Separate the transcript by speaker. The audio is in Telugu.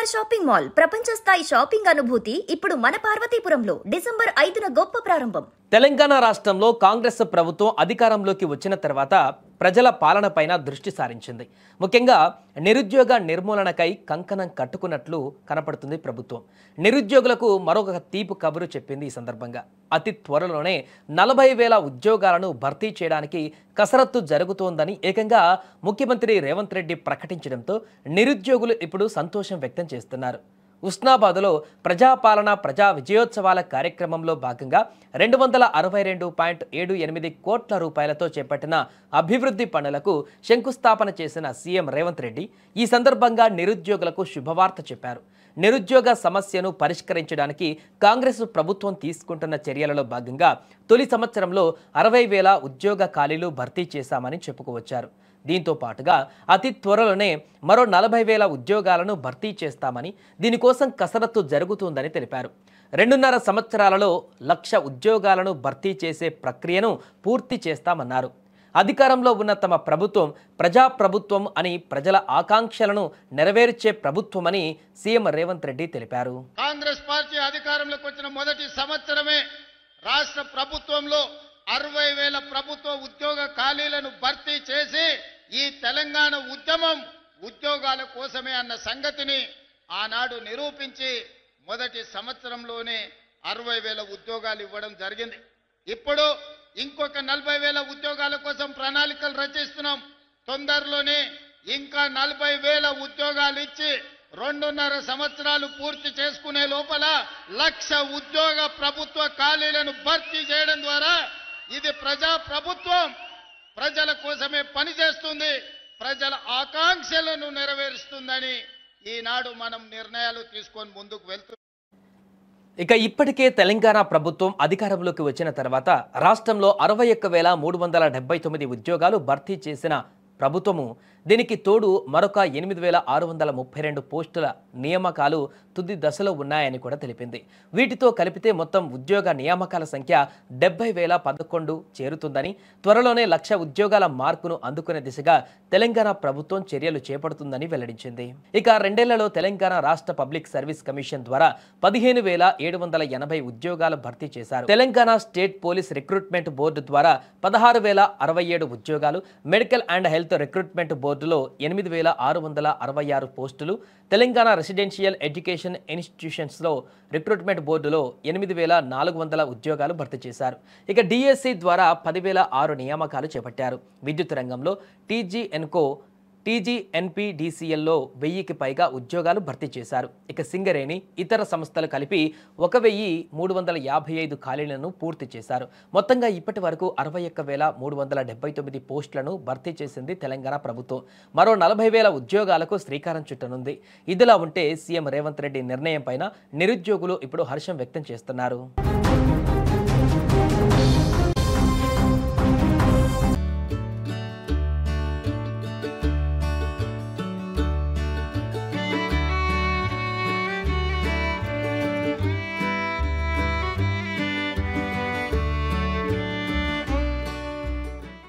Speaker 1: MR షాపింగ్ మాల్ ప్రపంచ స్థాయి షాపింగ్ అనుభూతి ఇప్పుడు మన పార్వతీపురంలో డిసెంబర్ 5న గొప్ప ప్రారంభం.
Speaker 2: తెలంగాణ రాష్ట్రంలో కాంగ్రెస్ ప్రభుత్వం అధికారంలోకి వచ్చిన తర్వాత ప్రజల పాలనపైన దృష్టి సారించింది. ముఖ్యంగా నిరుద్యోగ నిర్మూలనకై కంకణం కట్టుకున్నట్లు కనపడుతుంది ప్రభుత్వం. నిరుద్యోగులకు మరొక తీపి కబురు చెప్పింది. ఈ సందర్భంగా అతి త్వరలోనే 40,000 ఉద్యోగాలను భర్తీ చేయడానికి కసరత్తు జరుగుతోందని ఏకంగా ముఖ్యమంత్రి రేవంత్ రెడ్డి ప్రకటించడంతో నిరుద్యోగులు ఇప్పుడు సంతోషం వ్యక్తం చేస్తున్నారు. ఉస్నాబాద్లో ప్రజాపాలన ప్రజా విజయోత్సవాల కార్యక్రమంలో భాగంగా 262.78 కోట్ల రూపాయలతో చేపట్టిన అభివృద్ధి పనులకు శంకుస్థాపన చేసిన సీఎం రేవంత్ రెడ్డి ఈ సందర్భంగా నిరుద్యోగులకు శుభవార్త చెప్పారు. నిరుద్యోగ సమస్యను పరిష్కరించడానికి కాంగ్రెస్ ప్రభుత్వం తీసుకుంటున్న చర్యలలో భాగంగా తొలి సంవత్సరంలో 60,000 ఉద్యోగ ఖాళీలు భర్తీ చేశామని చెప్పుకోవచ్చారు. దీంతో పాటుగా అతి త్వరలోనే మరో 40,000 ఉద్యోగాలను భర్తీ చేస్తామని, దీనికోసం కసరత్తు జరుగుతుందని తెలిపారు. 2.5 సంవత్సరాలలో 1,00,000 ఉద్యోగాలను భర్తీ చేసే ప్రక్రియను పూర్తి చేస్తామన్నారు. అధికారంలో ఉన్న తమ ప్రభుత్వం ప్రజాప్రభుత్వం అని, ప్రజల ఆకాంక్షలను నెరవేర్చే ప్రభుత్వమని సీఎం రేవంత్ రెడ్డి తెలిపారు.
Speaker 3: కాంగ్రెస్ పార్టీ అధికారంలోకి వచ్చిన మొదటి సంవత్సరమే రాష్ట్ర ప్రభుత్వంలో 60,000 ప్రభుత్వ ఉద్యోగ ఖాళీలను భర్తీ చేసి ఈ తెలంగాణ ఉద్యమం ఉద్యోగాల కోసమే అన్న సంగతిని ఆనాడు నిరూపించి మొదటి సంవత్సరంలోనే 60,000 ఉద్యోగాలు ఇవ్వడం జరిగింది. ఇప్పుడు ఇంకొక 40,000 ఉద్యోగాల కోసం ప్రణాళికలు రచిస్తున్నాం. తొందరలోనే ఇంకా 40,000 ఉద్యోగాలు ఇచ్చి 2.5 సంవత్సరాలు పూర్తి చేసుకునే లోపల 1,00,000 ఉద్యోగ ప్రభుత్వ ఖాళీలను భర్తీ చేయడం ద్వారా ఇది ప్రజా ప్రభుత్వం ప్రజల కోసమే పనిచేస్తుంది, ప్రజల ఆకాంక్షలను నెరవేరుస్తుందని ఈనాడు మనం నిర్ణయాలు తీసుకొని ముందుకు వెళ్తున్నాం.
Speaker 2: ఇక ఇప్పటికే తెలంగాణ ప్రభుత్వం అధికారంలోకి వచ్చిన తర్వాత రాష్ట్రంలో 61,379 ఉద్యోగాలు భర్తీ చేసిన ప్రభుత్వము, దీనికి తోడు మరొక 8,632 పోస్టుల నియామకాలు తుది దశలో ఉన్నాయని కూడా తెలిపింది. వీటితో కలిపితే మొత్తం ఉద్యోగ నియామకాల సంఖ్య 70,011 చేరుతుందని, త్వరలోనే 1,00,000 ఉద్యోగాల మార్కును అందుకునే దిశగా తెలంగాణ ప్రభుత్వం చర్యలు చేపడుతుందని వెల్లడించింది. ఇక 2 ఏళ్లలో తెలంగాణ రాష్ట్ర పబ్లిక్ సర్వీస్ కమిషన్ ద్వారా 15,780 ఉద్యోగాలు భర్తీ చేశారు. Telangana state police recruitment board ద్వారా 16,067 ఉద్యోగాలు, మెడికల్ అండ్ హెల్త్ రిక్రూట్మెంట్ బోర్డులో 8,666 పోస్టులు, తెలంగాణ రెసిడెన్షియల్ ఎడ్యుకేషన్ ఇన్స్టిట్యూషన్స్లో రిక్రూట్మెంట్ బోర్డులో 8,400 ఉద్యోగాలు భర్తీ చేశారు. ఇక డిఎస్సి ద్వారా 10,006 నియామకాలు చేపట్టారు. విద్యుత్ రంగంలో టీజీఎన్పీడీసీఎల్లో 1000కి పైగా ఉద్యోగాలు భర్తీ చేశారు. ఇక సింగరేణి, ఇతర సంస్థలు కలిపి 1,355 ఖాళీలను పూర్తి చేశారు. మొత్తంగా ఇప్పటి వరకు 61,379 పోస్టులను భర్తీ చేసింది తెలంగాణ ప్రభుత్వం. మరో 40,000 ఉద్యోగాలకు శ్రీకారం చుట్టనుంది. ఇదిలా ఉంటే సీఎం రేవంత్ రెడ్డి నిర్ణయం పైన నిరుద్యోగులు ఇప్పుడు హర్షం వ్యక్తం చేస్తున్నారు.